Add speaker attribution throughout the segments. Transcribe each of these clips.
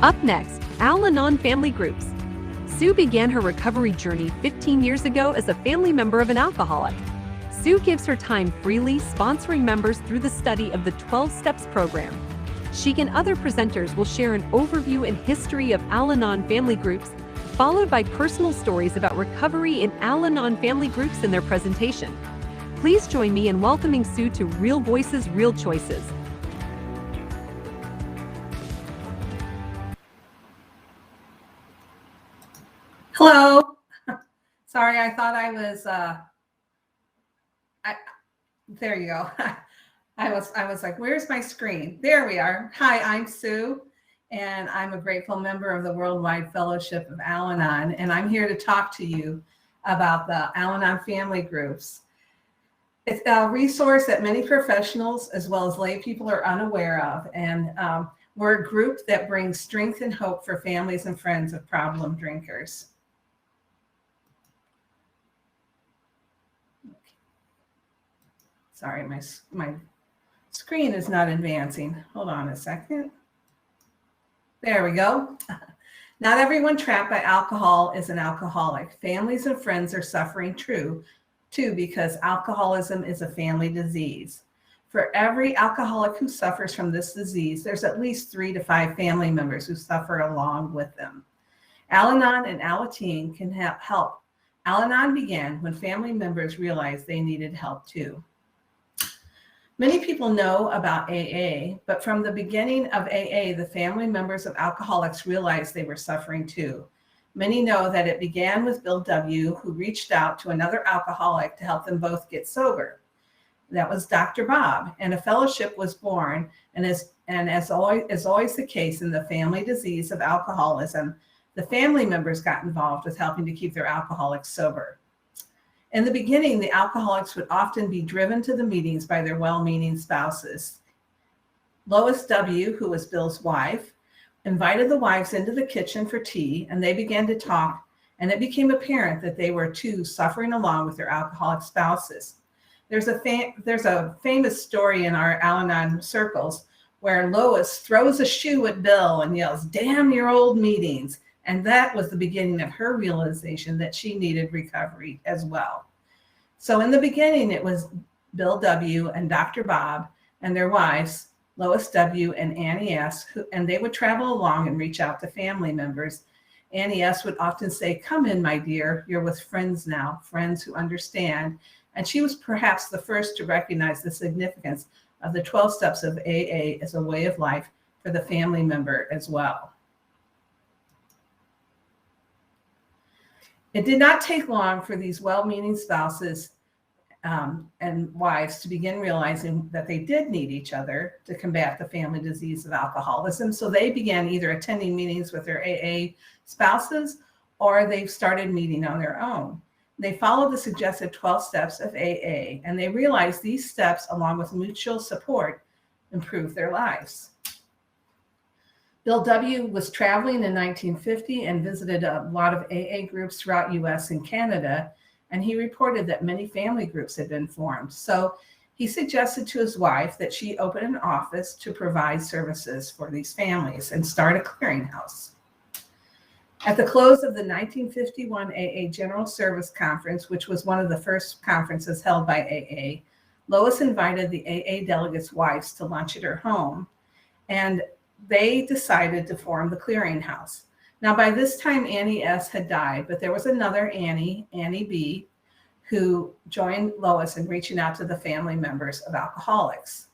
Speaker 1: Up next, Al-Anon Family Groups. Sue began her recovery journey 15 years ago as a family member of an alcoholic. Sue gives her time freely, sponsoring members through the study of the 12 Steps program. She and other presenters will share an overview and history of Al-Anon Family Groups, followed by personal stories about recovery in Al-Anon Family Groups in their presentation. Please join me in welcoming Sue to Real Voices, Real Choices.
Speaker 2: Hello. Sorry, I thought I was, there you go. I was like, where's my screen? There we are. Hi, I'm Sue, and I'm a grateful member of the Worldwide Fellowship of Al-Anon, and I'm here to talk to you about the Al-Anon Family Groups. It's a resource that many professionals as well as lay people are unaware of, and we're a group that brings strength and hope for families and friends of problem drinkers. Sorry, my screen is not advancing. Hold on a second. There we go. Not everyone trapped by alcohol is an alcoholic. Families and friends are suffering too, because alcoholism is a family disease. For every alcoholic who suffers from this disease, there's at least 3 to 5 family members who suffer along with them. Al-Anon and Al-Anon can help. Al-Anon began when family members realized they needed help too. Many people know about AA, but from the beginning of AA, the family members of alcoholics realized they were suffering too. Many know that it began with Bill W., who reached out to another alcoholic to help them both get sober. That was Dr. Bob, and a fellowship was born, and as always the case in the family disease of alcoholism, the family members got involved with helping to keep their alcoholics sober. In the beginning, the alcoholics would often be driven to the meetings by their well-meaning spouses. Lois W., who was Bill's wife, invited the wives into the kitchen for tea, and they began to talk, and it became apparent that they were too suffering along with their alcoholic spouses. There's a famous story in our Al-Anon circles where Lois throws a shoe at Bill and yells, "Damn your old meetings." And that was the beginning of her realization that she needed recovery as well. So in the beginning, it was Bill W. and Dr. Bob and their wives, Lois W. and Annie S., and they would travel along and reach out to family members. Annie S. would often say, "Come in, my dear, you're with friends now, friends who understand." And she was perhaps the first to recognize the significance of the 12 steps of AA as a way of life for the family member as well. It did not take long for these well-meaning spouses and wives to begin realizing that they did need each other to combat the family disease of alcoholism. So they began either attending meetings with their AA spouses or they started meeting on their own. They followed the suggested 12 steps of AA, and they realized these steps, along with mutual support, improved their lives. Bill W. was traveling in 1950 and visited a lot of AA groups throughout US and Canada, and he reported that many family groups had been formed. So he suggested to his wife that she open an office to provide services for these families and start a clearinghouse. At the close of the 1951 AA General Service Conference, which was one of the first conferences held by AA, Lois invited the AA delegates' wives to lunch at her home, and they decided to form the clearinghouse. Now, by this time, Annie S. had died, but there was another Annie B., who joined Lois in reaching out to the family members of alcoholics.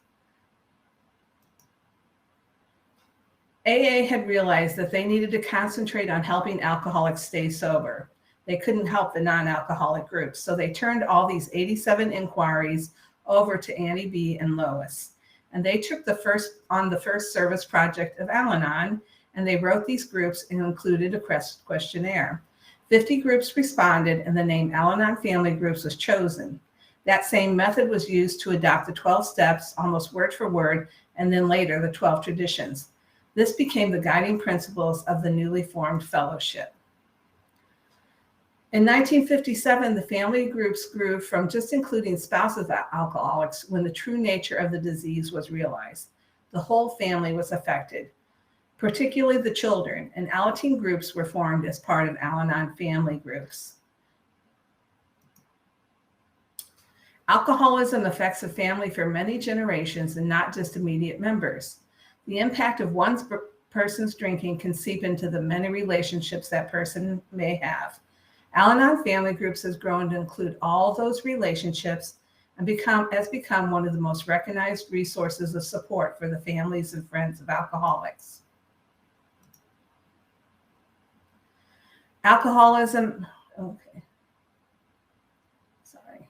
Speaker 2: AA had realized that they needed to concentrate on helping alcoholics stay sober. They couldn't help the non-alcoholic groups, so they turned all these 87 inquiries over to Annie B. and Lois. And they took the first service project of Al-Anon, and they wrote these groups and included a questionnaire. 50 groups responded, and the name Al-Anon Family Groups was chosen. That same method was used to adopt the 12 steps, almost word for word, and then later the 12 traditions. This became the guiding principles of the newly formed fellowship. In 1957, the family groups grew from just including spouses of alcoholics when the true nature of the disease was realized. The whole family was affected. particularly the children, and AlAnon groups were formed as part of Al-Anon Family Groups. Alcoholism affects a family for many generations and not just immediate members. The impact of one person's drinking can seep into the many relationships that person may have. Al-Anon Family Groups has grown to include all those relationships and has become one of the most recognized resources of support for the families and friends of alcoholics. Alcoholism, okay, sorry.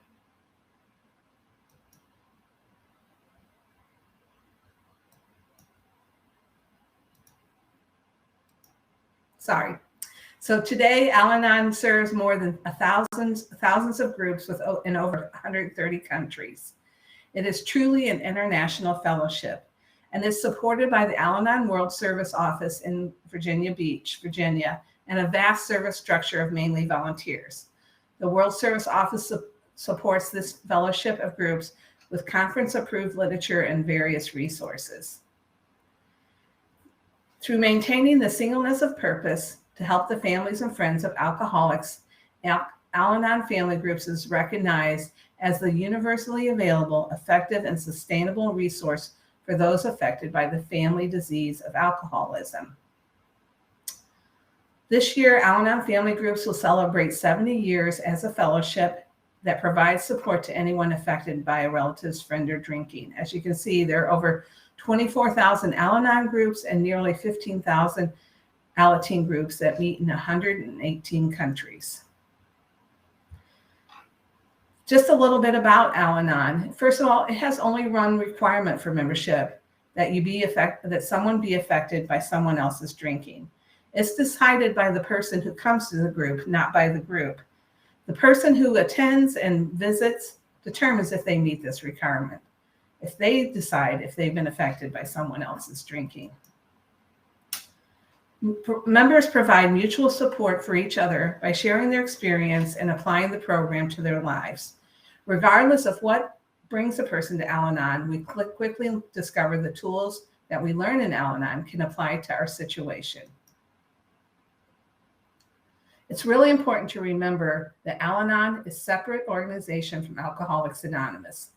Speaker 2: Sorry. So today, Al-Anon serves more than thousands of groups in over 130 countries. It is truly an international fellowship and is supported by the Al-Anon World Service Office in Virginia Beach, Virginia, and a vast service structure of mainly volunteers. The World Service Office supports this fellowship of groups with conference-approved literature and various resources. Through maintaining the singleness of purpose to help the families and friends of alcoholics, Al-Anon Family Groups is recognized as the universally available, effective, and sustainable resource for those affected by the family disease of alcoholism. This year, Al-Anon Family Groups will celebrate 70 years as a fellowship that provides support to anyone affected by a relative's friend or drinking. As you can see, there are over 24,000 Al-Anon groups and nearly 15,000 AlAnon groups that meet in 118 countries. Just a little bit about Al-Anon. First of all, it has only one requirement for membership, that someone be affected by someone else's drinking. It's decided by the person who comes to the group, not by the group. The person who attends and visits determines if they meet this requirement, if they decide if they've been affected by someone else's drinking. Members provide mutual support for each other by sharing their experience and applying the program to their lives. Regardless of what brings a person to Al-Anon, we quickly discover the tools that we learn in Al-Anon can apply to our situation. It's really important to remember that Al-Anon is a separate organization from Alcoholics Anonymous.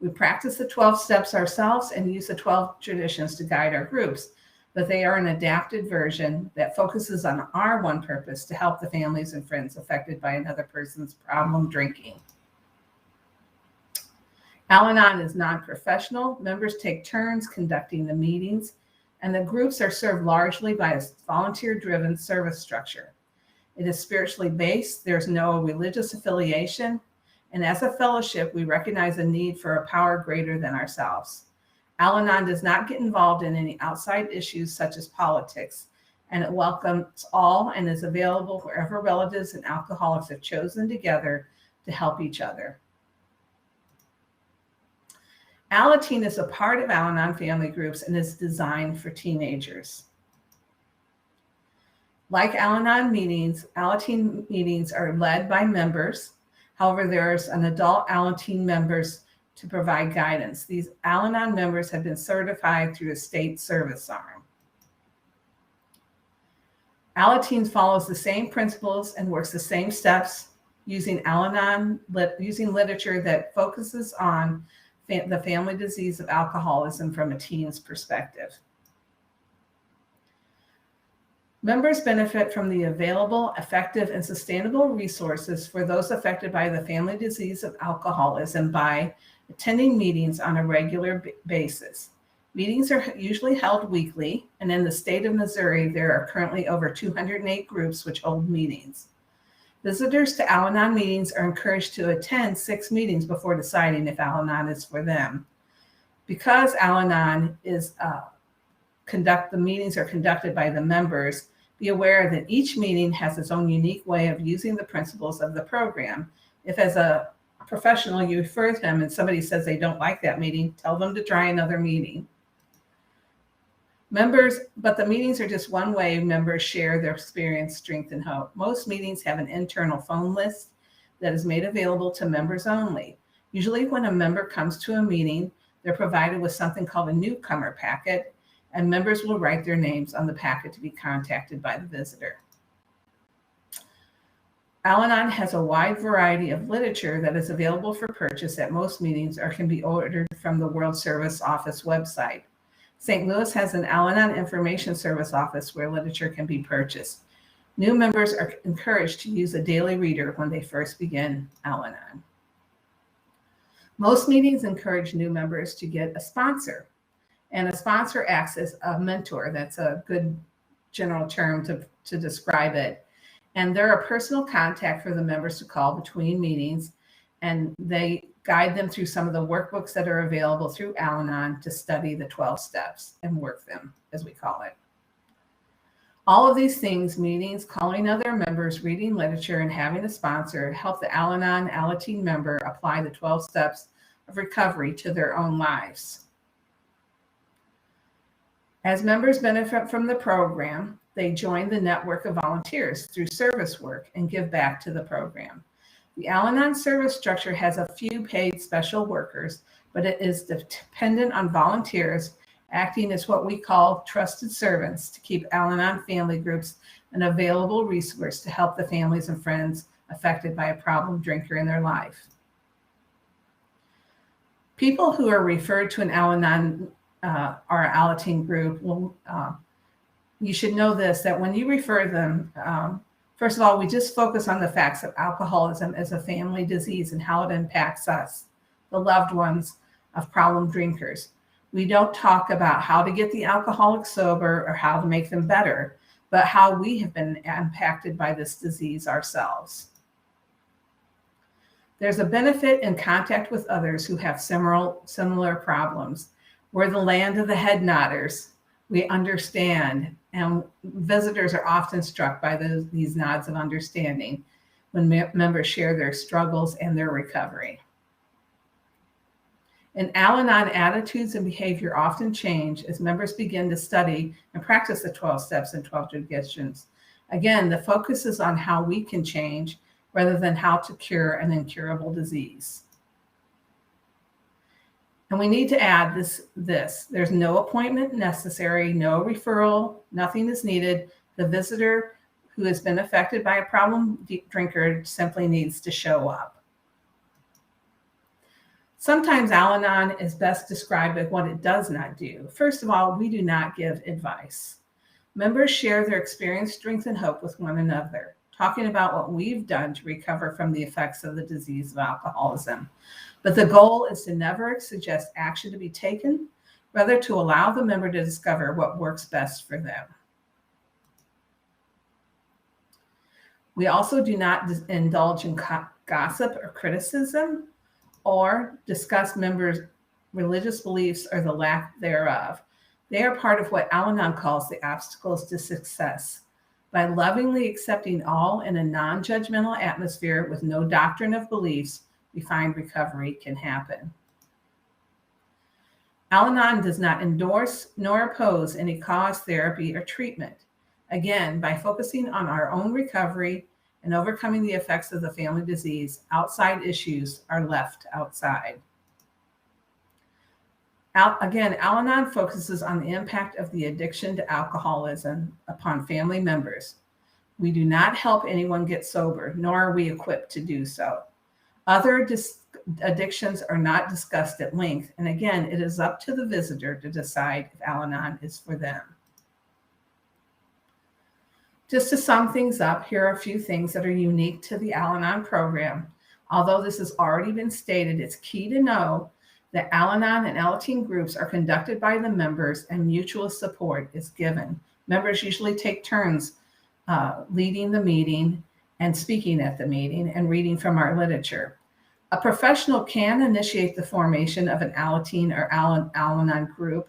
Speaker 2: We practice the 12 steps ourselves and use the 12 traditions to guide our groups, but they are an adapted version that focuses on our one purpose to help the families and friends affected by another person's problem drinking. Al-Anon is non-professional. Members take turns conducting the meetings, and the groups are served largely by a volunteer-driven service structure. It is spiritually based. There's no religious affiliation. And as a fellowship, we recognize a need for a power greater than ourselves. Al-Anon does not get involved in any outside issues such as politics, and it welcomes all and is available wherever relatives and alcoholics have chosen together to help each other. AlAnon is a part of Al-Anon Family Groups and is designed for teenagers. Like Al-Anon meetings, AlAnon meetings are led by members. However, there's an adult AlAnon members to provide guidance. These Al-Anon members have been certified through a state service arm. AlAnon follows the same principles and works the same steps using literature that focuses on the family disease of alcoholism from a teen's perspective. Members benefit from the available, effective, and sustainable resources for those affected by the family disease of alcoholism by attending meetings on a regular basis. Meetings are usually held weekly, and in the state of Missouri, there are currently over 208 groups which hold meetings. Visitors to Al-Anon meetings are encouraged to attend 6 meetings before deciding if Al-Anon is for them. Because Al-Anon is the meetings are conducted by the members, be aware that each meeting has its own unique way of using the principles of the program. If as a professional you refer them and somebody says they don't like that meeting, tell them to try another meeting. But the meetings are just one way members share their experience, strength, and hope. Most meetings have an internal phone list that is made available to members only. Usually when a member comes to a meeting, they're provided with something called a newcomer packet, and members will write their names on the packet to be contacted by the visitor. Al-Anon has a wide variety of literature that is available for purchase at most meetings or can be ordered from the World Service Office website. St. Louis has an Al-Anon Information Service office where literature can be purchased. New members are encouraged to use a daily reader when they first begin Al-Anon. Most meetings encourage new members to get a sponsor, and a sponsor acts as a mentor. That's a good general term to describe it. And they're a personal contact for the members to call between meetings, and they guide them through some of the workbooks that are available through Al-Anon to study the 12 steps and work them, as we call it. All of these things, meetings, calling other members, reading literature, and having a sponsor, help the Al-Anon AlAnon member apply the 12 steps of recovery to their own lives. As members benefit from the program, they join the network of volunteers through service work and give back to the program. The Al-Anon service structure has a few paid special workers, but it is dependent on volunteers acting as what we call trusted servants to keep Al-Anon family groups an available resource to help the families and friends affected by a problem drinker in their life. People who are referred to an Al-Anon or AlAnon group will you should know this, that when you refer them, first of all, we just focus on the facts of alcoholism as a family disease and how it impacts us, the loved ones of problem drinkers. We don't talk about how to get the alcoholic sober or how to make them better, but how we have been impacted by this disease ourselves. There's a benefit in contact with others who have similar problems. We're the land of the head nodders. We understand, and visitors are often struck by these nods of understanding when members share their struggles and their recovery. In Al-Anon, attitudes and behavior often change as members begin to study and practice the 12 steps and 12 traditions. Again, the focus is on how we can change rather than how to cure an incurable disease. And we need to add this, there's no appointment necessary, no referral, nothing is needed. The visitor who has been affected by a problem drinker simply needs to show up. Sometimes Al-Anon is best described as what it does not do. First of all, we do not give advice. Members share their experience, strength, and hope with one another, talking about what we've done to recover from the effects of the disease of alcoholism. But the goal is to never suggest action to be taken, rather to allow the member to discover what works best for them. We also do not indulge in gossip or criticism or discuss members' religious beliefs or the lack thereof. They are part of what Al-Anon calls the obstacles to success. By lovingly accepting all in a non-judgmental atmosphere with no doctrine of beliefs, we find recovery can happen. Al-Anon does not endorse nor oppose any cause, therapy, or treatment. Again, by focusing on our own recovery and overcoming the effects of the family disease, outside issues are left outside. Again, Al-Anon focuses on the impact of the addiction to alcoholism upon family members. We do not help anyone get sober, nor are we equipped to do so. Other addictions are not discussed at length, and again, it is up to the visitor to decide if Al-Anon is for them. Just to sum things up, here are a few things that are unique to the Al-Anon program. Although this has already been stated, it's key to know that Al-Anon and AlAnon groups are conducted by the members and mutual support is given. Members usually take turns leading the meeting and speaking at the meeting and reading from our literature. A professional can initiate the formation of an AlAnon or Al-Anon group,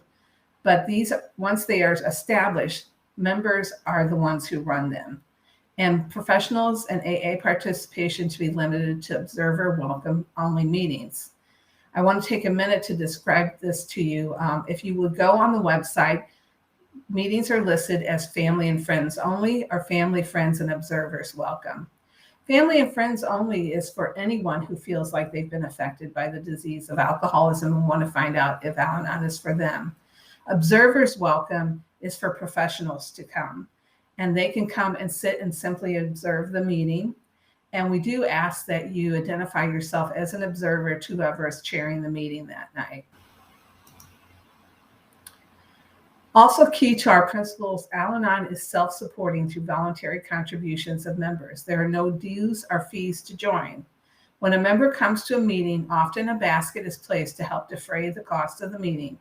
Speaker 2: but once they are established, members are the ones who run them. And professionals and AA participation to be limited to observer welcome only meetings. I want to take a minute to describe this to you. If you would go on the website, meetings are listed as family and friends only or family, friends, and observers welcome. Family and friends only is for anyone who feels like they've been affected by the disease of alcoholism and want to find out if Al-Anon is for them. Observers welcome is for professionals to come, and they can come and sit and simply observe the meeting. And we do ask that you identify yourself as an observer to whoever is chairing the meeting that night. Also key to our principles, Al-Anon is self-supporting through voluntary contributions of members. There are no dues or fees to join. When a member comes to a meeting, often a basket is placed to help defray the cost of the meeting,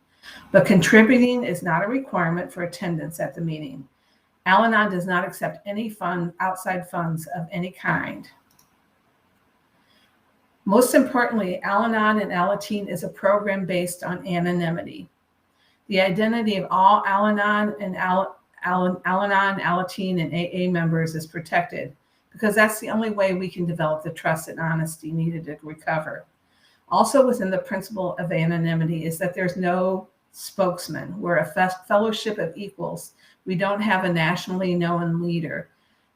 Speaker 2: but contributing is not a requirement for attendance at the meeting. Al-Anon does not accept any outside funds of any kind. Most importantly, Al-Anon and Al-Anon is a program based on anonymity. The identity of all Al-Anon and Al-Anon, Al-Anon, and AA members is protected because that's the only way we can develop the trust and honesty needed to recover. Also within the principle of anonymity is that there's no spokesman. We're a fellowship of equals. We don't have a nationally known leader.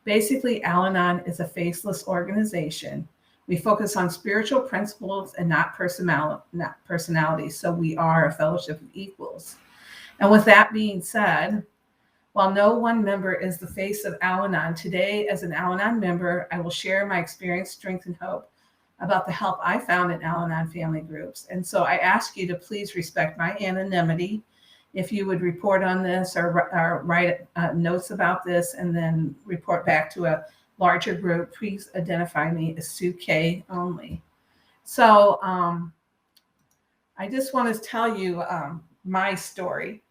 Speaker 2: Basically, Al-Anon is a faceless organization. We focus on spiritual principles and not personality. So we are a fellowship of equals. And with that being said, while no one member is the face of Al-Anon, today as an Al-Anon member, I will share my experience, strength, and hope about the help I found in Al-Anon family groups. And so I ask you to please respect my anonymity. If you would report on this or write notes about this and then report back to a larger group, please identify me as Sue K only. So I just want to tell you my story.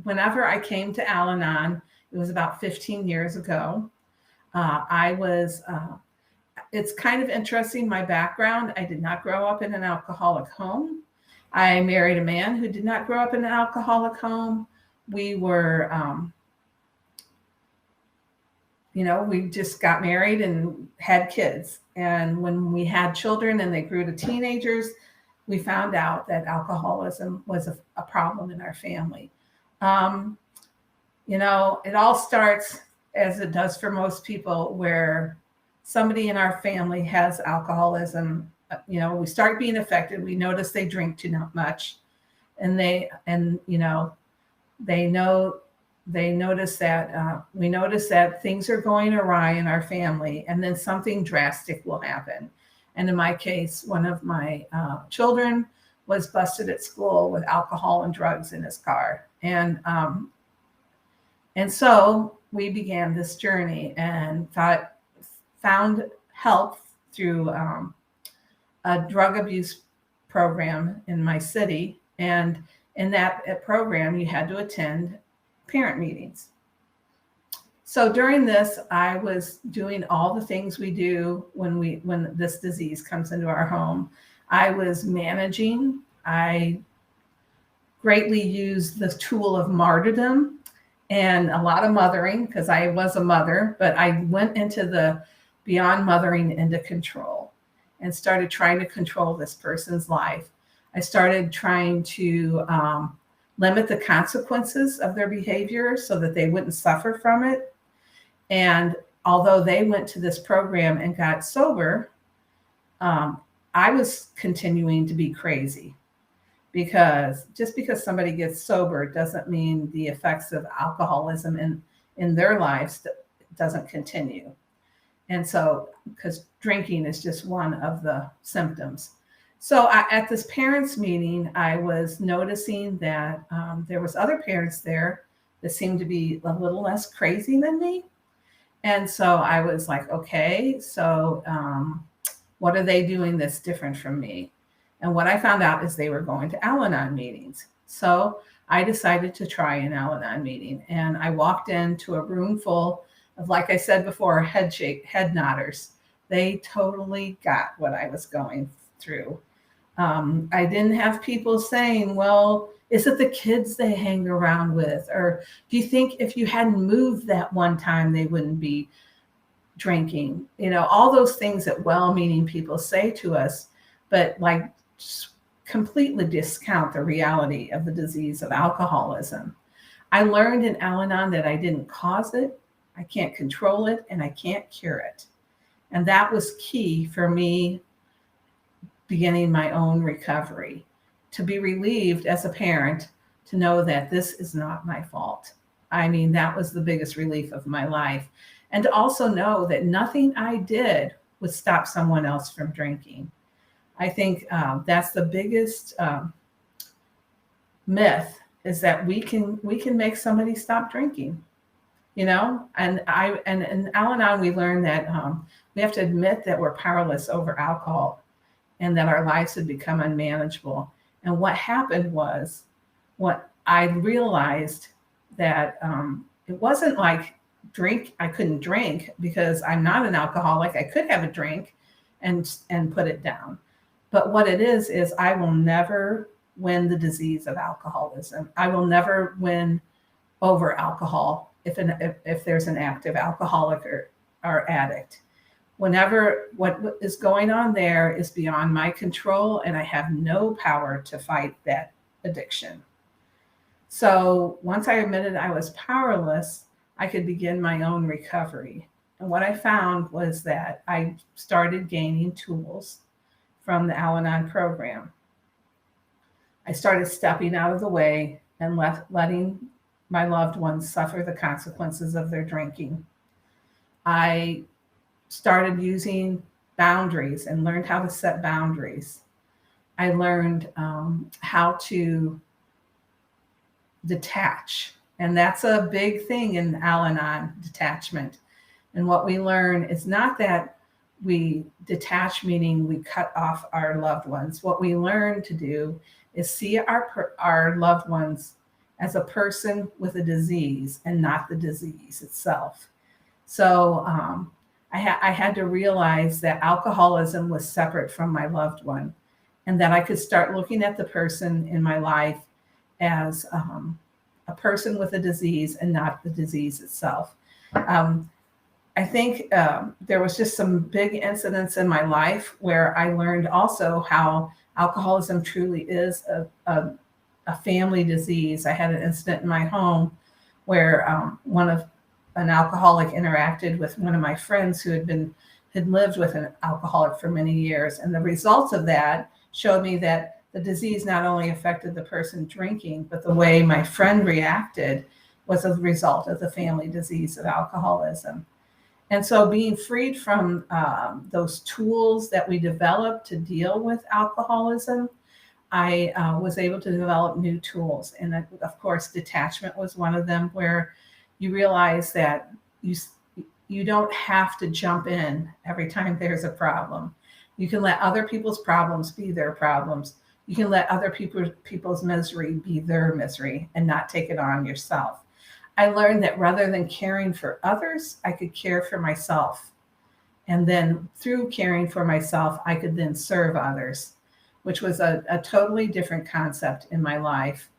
Speaker 2: Whenever I came to Al-Anon, it was about 15 years ago. It's kind of interesting, my background. I did not grow up in an alcoholic home. I married a man who did not grow up in an alcoholic home. We were, we just got married and had kids. And when we had children and they grew to teenagers, we found out that alcoholism was a problem in our family. It all starts, as it does for most people, where somebody in our family has alcoholism. We start being affected. We notice they drink too much, and we notice that things are going awry in our family, and then something drastic will happen. And in my case, one of my children was busted at school with alcohol and drugs in his car. And so we began this journey and found help through a drug abuse program in my city. And in that program, you had to attend parent meetings. So during this, I was doing all the things we do when this disease comes into our home. I was managing. I greatly used the tool of martyrdom and a lot of mothering, because I was a mother, but I went into the beyond mothering into control and started trying to control this person's life. I started trying to limit the consequences of their behavior so that they wouldn't suffer from it. And although they went to this program and got sober, I was continuing to be crazy, because just because somebody gets sober doesn't mean the effects of alcoholism in their lives doesn't continue. And so, because drinking is just one of the symptoms. So at this parents meeting, I was noticing that there was other parents there that seemed to be a little less crazy than me. And so I was like, okay, so what are they doing that's different from me? And what I found out is they were going to Al-Anon meetings. So I decided to try an Al-Anon meeting. And I walked into a room full of, like I said before, head nodders. They totally got what I was going through. I didn't have people saying, well, is it the kids they hang around with? Or do you think if you hadn't moved that one time, they wouldn't be drinking? All those things that well-meaning people say to us, but like completely discount the reality of the disease of alcoholism. I learned in Al-Anon that I didn't cause it, I can't control it, and I can't cure it. And that was key for me beginning my own recovery. To be relieved as a parent to know that this is not my fault. I mean, that was the biggest relief of my life. And to also know that nothing I did would stop someone else from drinking. I think that's the biggest myth, is that we can make somebody stop drinking, you know. And in Al-Anon, we learned that we have to admit that we're powerless over alcohol and that our lives had become unmanageable. And what happened was, what I realized that it wasn't like I couldn't drink, because I'm not an alcoholic. I could have a drink and put it down. But what it is I will never win the disease of alcoholism. I will never win over alcohol if there's an active alcoholic or addict. Whenever what is going on there is beyond my control, and I have no power to fight that addiction. So once I admitted I was powerless, I could begin my own recovery. And what I found was that I started gaining tools from the Al-Anon program. I started stepping out of the way and letting my loved ones suffer the consequences of their drinking. I started using boundaries and learned how to set boundaries. I learned how to detach. And that's a big thing in Al-Anon, detachment. And what we learn is not that we detach, meaning we cut off our loved ones. What we learn to do is see our loved ones as a person with a disease and not the disease itself. So I had to realize that alcoholism was separate from my loved one, and that I could start looking at the person in my life as a person with a disease and not the disease itself. I think there was just some big incidents in my life where I learned also how alcoholism truly is a family disease. I had an incident in my home where an alcoholic interacted with one of my friends who had lived with an alcoholic for many years. And the results of that showed me that the disease not only affected the person drinking, but the way my friend reacted was a result of the family disease of alcoholism. And so being freed from those tools that we developed to deal with alcoholism, I was able to develop new tools. And of course, detachment was one of them, where you realize that you don't have to jump in every time there's a problem. You can let other people's problems be their problems. You can let other people's misery be their misery and not take it on yourself. I learned that rather than caring for others, I could care for myself. And then through caring for myself, I could then serve others, which was a totally different concept in my life.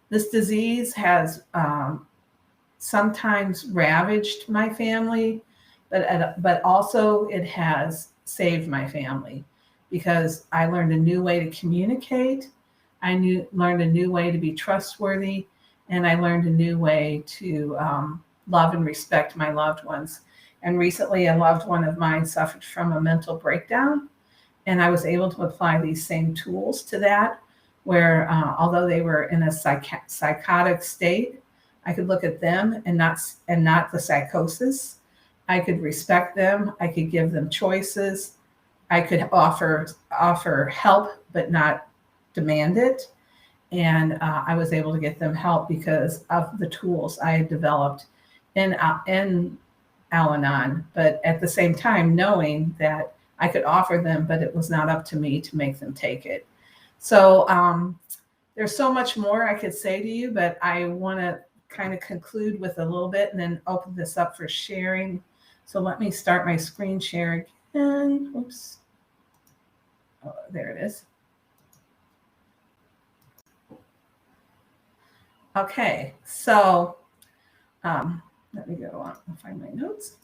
Speaker 2: This disease has sometimes ravaged my family, but also it has saved my family, because I learned a new way to communicate. I learned a new way to be trustworthy, and I learned a new way to love and respect my loved ones. And recently, a loved one of mine suffered from a mental breakdown, and I was able to apply these same tools to that, where although they were in a psychotic state, I could look at them and not the psychosis. I could respect them. I could give them choices. I could offer help, but not demand it. And I was able to get them help because of the tools I had developed in Al-Anon, but at the same time knowing that I could offer them, but it was not up to me to make them take it. So there's so much more I could say to you, but I want to kind of conclude with a little bit and then open this up for sharing. So let me start my screen share again. Oops. Oh, there it is. Okay, so let me go on and find my notes.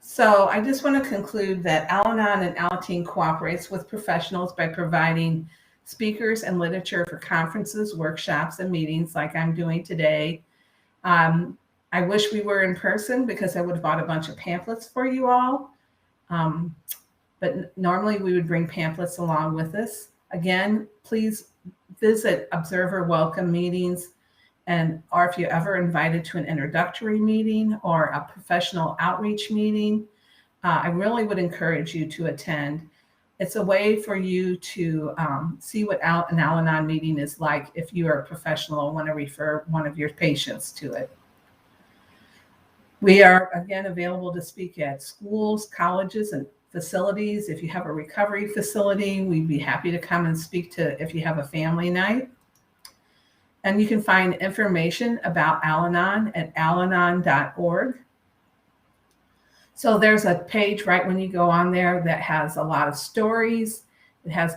Speaker 2: So I just want to conclude that Al-Anon and AlAnon cooperates with professionals by providing speakers and literature for conferences, workshops, and meetings like I'm doing today. I wish we were in person because I would have bought a bunch of pamphlets for you all. but normally we would bring pamphlets along with us. Again, please visit observer welcome meetings, or if you're ever invited to an introductory meeting or a professional outreach meeting, I really would encourage you to attend. It's a way for you to see what an Al-Anon meeting is like if you are a professional and want to refer one of your patients to it. We are, again, available to speak at schools, colleges, and facilities. If you have a recovery facility, we'd be happy to come and speak to if you have a family night. And you can find information about Al-Anon at alanon.org. So there's a page right when you go on there that has a lot of stories. It has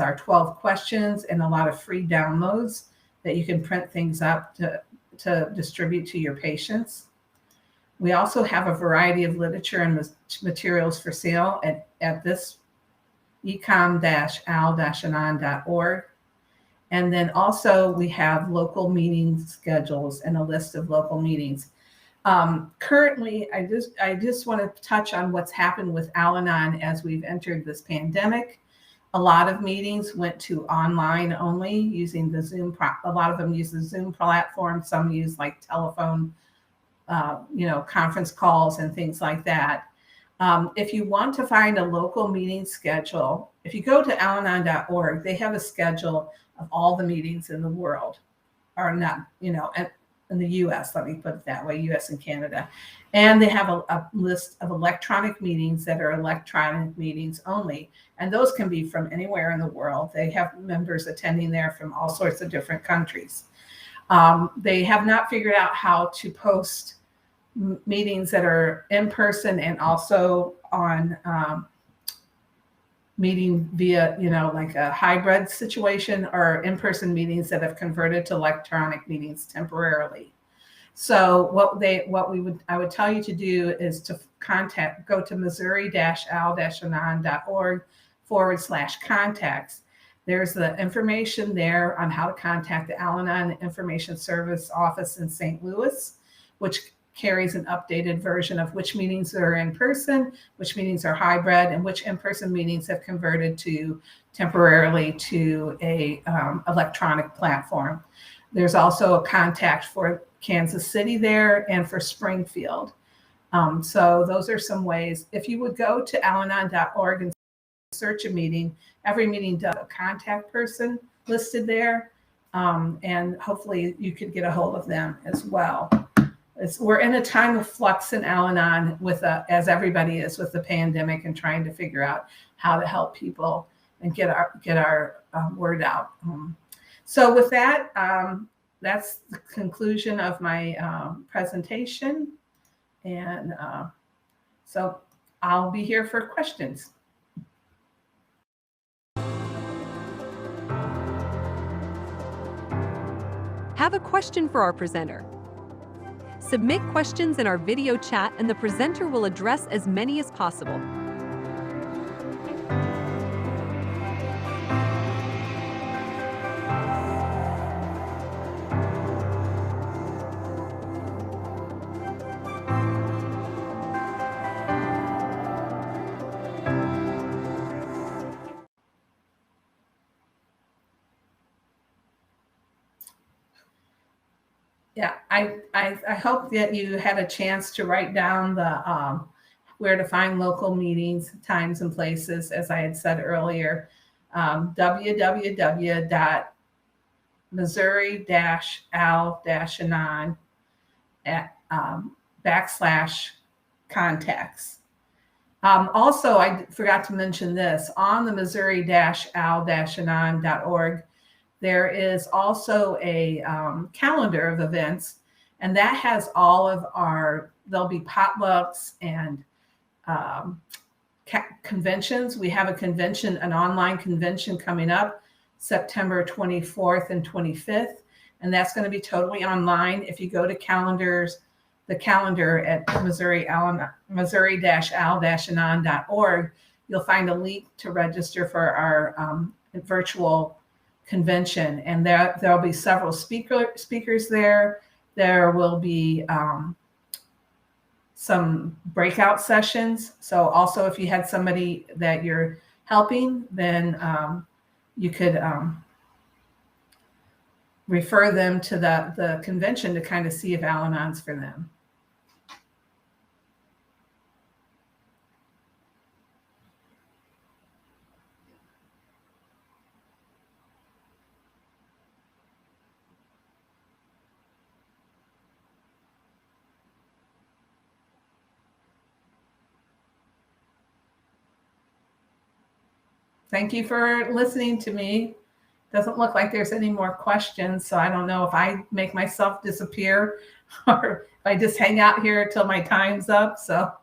Speaker 2: our 12 questions and a lot of free downloads that you can print things up to distribute to your patients. We also have a variety of literature and materials for sale at this ecom-al-anon.org. And then also we have local meeting schedules and a list of local meetings. Currently, I just want to touch on what's happened with Al-Anon as we've entered this pandemic. A lot of meetings went to online only using the Zoom. A lot of them use the Zoom platform. Some use like telephone, conference calls and things like that. If you want to find a local meeting schedule, if you go to alanon.org, they have a schedule of all the meetings in the world, or not, in the US, let me put it that way, US and Canada. And they have a list of electronic meetings that are electronic meetings only. And those can be from anywhere in the world. They have members attending there from all sorts of different countries. They have not figured out how to post meetings that are in person and also on meeting via, like a hybrid situation, or in-person meetings that have converted to electronic meetings temporarily. So I would tell you to do is to go to missouri-al-anon.org/contacts. There's the information there on how to contact the Al-Anon Information Service Office in St. Louis, which carries an updated version of which meetings are in person, which meetings are hybrid, and which in-person meetings have converted temporarily to a electronic platform. There's also a contact for Kansas City there and for Springfield. So those are some ways. If you would go to alanon.org and search a meeting, every meeting does a contact person listed there, and hopefully you could get a hold of them as well. We're in a time of flux in Al-Anon as everybody is with the pandemic, and trying to figure out how to help people and get our word out. So with that, that's the conclusion of my presentation. And so I'll be here for questions.
Speaker 1: Have a question for our presenter? Submit questions in our video chat and the presenter will address as many as possible.
Speaker 2: Yeah, I hope that you had a chance to write down the where to find local meetings, times, and places, as I had said earlier. www.missouri-al-anon /contacts. Also, I forgot to mention this, on the missouri-al-anon.org, there is also a calendar of events, and that has all of there'll be potlucks and conventions. We have an online convention coming up September 24th and 25th, and that's going to be totally online. If you go to the calendar at missouri-al-anon.org, you'll find a link to register for our virtual convention, and there'll be several speakers there. There will be some breakout sessions. So also if you had somebody that you're helping, then you could refer them to the convention to kind of see if Al-Anon's for them. Thank you for listening to me. Doesn't look like there's any more questions, so I don't know if I make myself disappear or if I just hang out here until my time's up. So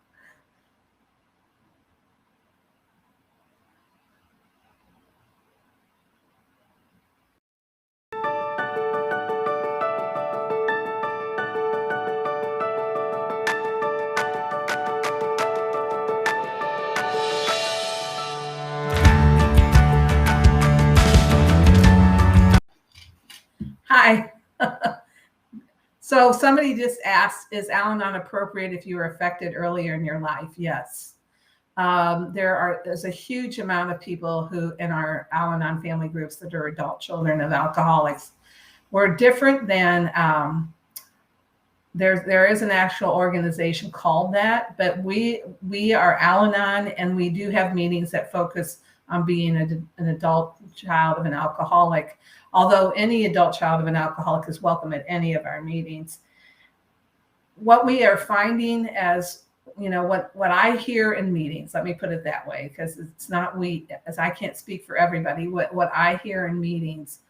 Speaker 2: hi. So somebody just asked, is Al-Anon appropriate if you were affected earlier in your life? Yes. There's a huge amount of people who in our Al-Anon family groups that are adult children of alcoholics. We're different than, there is an actual organization called that, but we are Al-Anon, and we do have meetings that focus on being an adult child of an alcoholic. Although any adult child of an alcoholic is welcome at any of our meetings. What we are finding as, what I hear in meetings, let me put it that way, because it's not as I can't speak for everybody. What I hear in meetings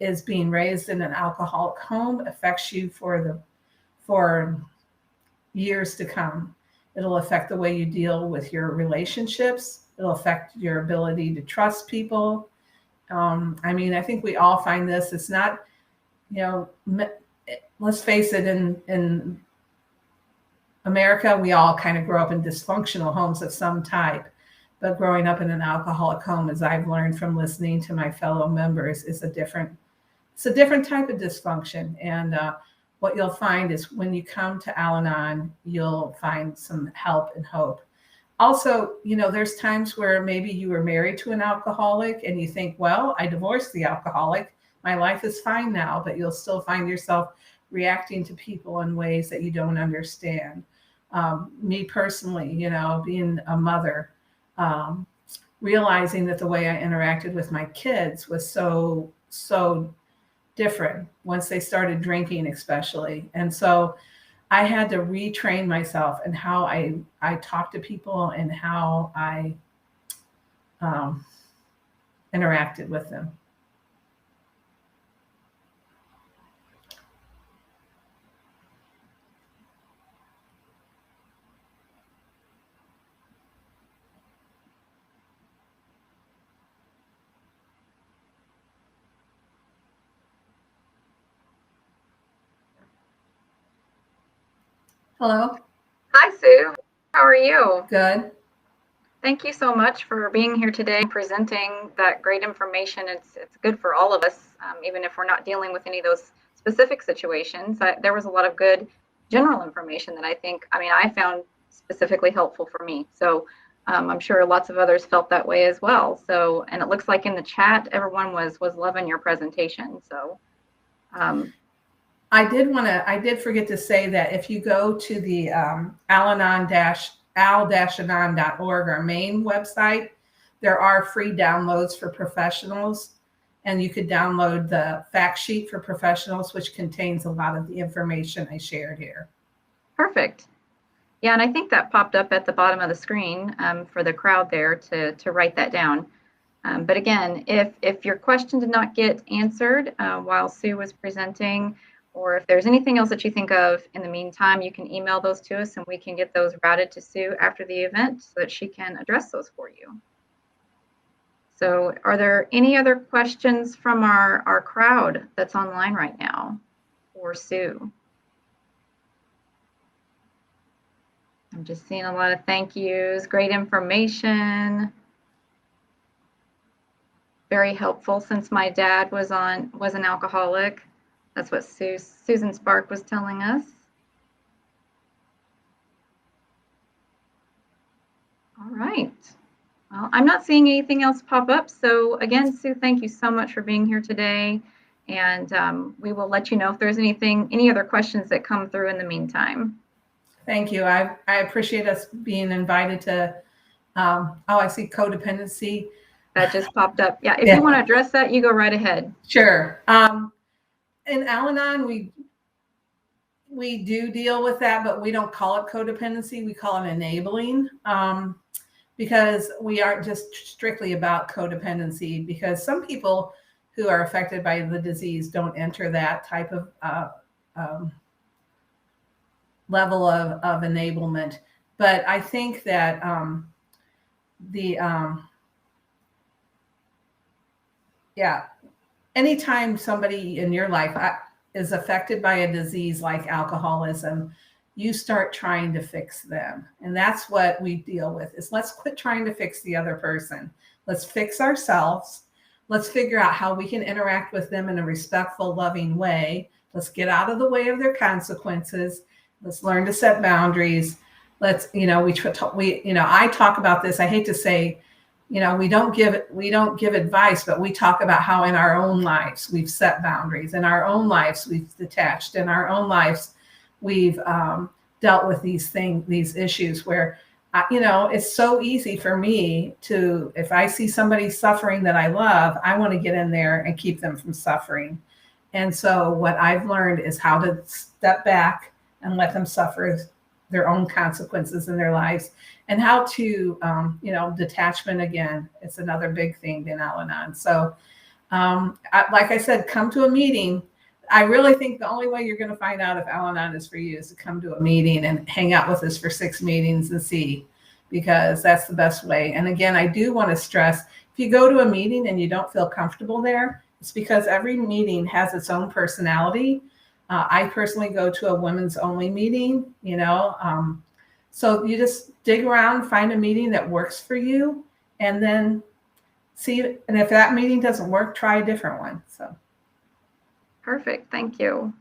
Speaker 2: is being raised in an alcoholic home affects you for years to come. It'll affect the way you deal with your relationships. It'll affect your ability to trust people. I think we all find this. It's not, let's face it, in America, we all kind of grow up in dysfunctional homes of some type. But growing up in an alcoholic home, as I've learned from listening to my fellow members, is a different type of dysfunction. And what you'll find is when you come to Al-Anon, you'll find some help and hope. Also, there's times where maybe you were married to an alcoholic and you think, well, I divorced the alcoholic. My life is fine now, but you'll still find yourself reacting to people in ways that you don't understand. Me personally, being a mother, realizing that the way I interacted with my kids was so different once they started drinking, especially. And so I had to retrain myself in how I talk to people and how I interacted with them. Hello.
Speaker 3: Hi, Sue. How are you?
Speaker 2: Good.
Speaker 3: Thank you so much for being here today, presenting that great information. It's good for all of us, even if we're not dealing with any of those specific situations. There was a lot of good general information that I found specifically helpful for me. So I'm sure lots of others felt that way as well. So, and it looks like in the chat, everyone was loving your presentation. So.
Speaker 2: I did forget to say that if you go to the al-anon.org, our main website, there are free downloads for professionals, and you could download the fact sheet for professionals, which contains a lot of the information I shared here.
Speaker 3: Perfect. Yeah, and I think that popped up at the bottom of the screen for the crowd there to write that down. But again, if your question did not get answered while Sue was presenting, or if there's anything else that you think of in the meantime, you can email those to us and we can get those routed to Sue after the event so that she can address those for you. So are there any other questions from our crowd that's online right now for Sue? I'm just seeing a lot of thank yous, great information. Very helpful since my dad was an alcoholic. That's what Susan Spark was telling us. All right. Well, I'm not seeing anything else pop up. So again, Sue, thank you so much for being here today. And we will let you know if there's any other questions that come through in the meantime.
Speaker 2: Thank you. I appreciate us being invited to, oh, I see codependency.
Speaker 3: That just popped up. Yeah, if you want to address that, you go right ahead.
Speaker 2: Sure. In Al-Anon, we do deal with that, but we don't call it codependency. We call it enabling, because we aren't just strictly about codependency, because some people who are affected by the disease don't enter that type of level of enablement. But I think that anytime somebody in your life is affected by a disease like alcoholism, you start trying to fix them. And that's what we deal with, is let's quit trying to fix the other person. Let's fix ourselves. Let's figure out how we can interact with them in a respectful, loving way. Let's get out of the way of their consequences. Let's learn to set boundaries. Let's, I talk about this. I hate to say, we don't give advice, but we talk about how in our own lives we've set boundaries. In our own lives we've detached. In our own lives we've dealt with these issues where, it's so easy for me to, if I see somebody suffering that I love, I want to get in there and keep them from suffering. And so what I've learned is how to step back and let them suffer their own consequences in their lives, and how to, detachment, again, it's another big thing in Al-Anon. So like I said, come to a meeting. I really think the only way you're going to find out if Al-Anon is for you is to come to a meeting and hang out with us for 6 meetings and see, because that's the best way. And again, I do want to stress, if you go to a meeting and you don't feel comfortable there, it's because every meeting has its own personality. I personally go to a women's only meeting, so you just dig around, find a meeting that works for you, and then see. And if that meeting doesn't work, try a different one. So.
Speaker 3: Perfect. Thank you.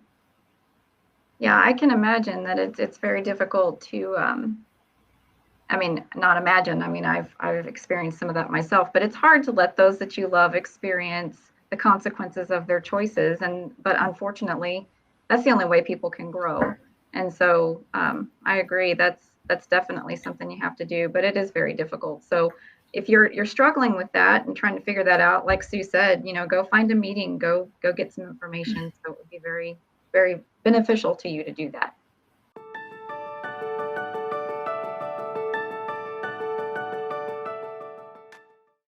Speaker 3: Yeah, I can imagine that it's very difficult to, not imagine. I've experienced some of that myself, but it's hard to let those that you love experience the consequences of their choices. But unfortunately, that's the only way people can grow. And so I agree. That's definitely something you have to do, but it is very difficult. So if you're struggling with that and trying to figure that out, like Sue said, go find a meeting, go get some information. So it would be very, very beneficial to you to do that.